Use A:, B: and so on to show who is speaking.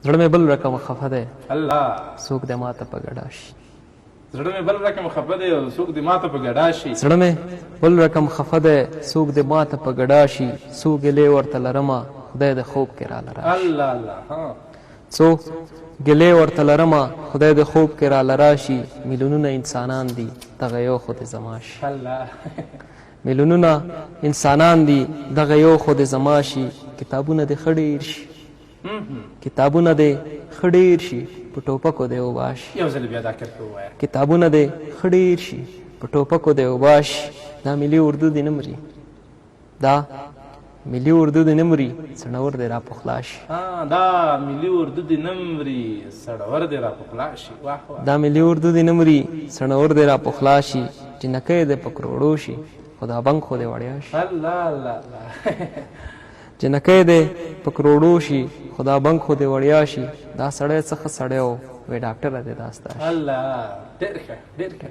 A: زړه مې بل رقم خفه دی
B: الله
A: څوک دې ماته په ګډا شي
B: زړه مې بل رقم خفه دی او څوک دې ماته په ګډا شي
A: زړه مې بل رقم خفه دی څوک دې ماته په ګډا شي څو ګیلې ورته لرمه خدای دې خوب کې راله راشي
B: الله الله ها
A: څو ګیلې ورته لرمه خدای دې خوب کې راله راشي میلیونونه انسانان دي دغه یو خو دې زما شي
B: الله
A: میلیونونه انسانان دي دغه یو خو دې زما شي کتابونه دې ښه ډېر شي کتابونه دې ښه ډېر شي په ټوپکو دې وباشي
B: یو ځل بیا دا کرښه ووایه
A: کتابونه دې ښه ډېر شي په ټوپکو دې وباشي دا ملي اردو دې نه مري دا ملي اردو دې نه مري څڼور دې را پخلا شي
B: دا ملي اردو دې نه مري سړور دې را پخلا شي واه واه
A: دا ملي اردو دې نه مري څڼور دې را پخلا شي جنکۍ دې په کروړو شي خدا بنګ خو دې وړیا شي
B: الله الله الله
A: جنکۍ دې په کروړو شي خدا بنګ خو دې وړیا شي دا سړی څه ښه سړی و وی ډاکټره دې دا ستا شي
B: الله ډېر ښه ډېر ښه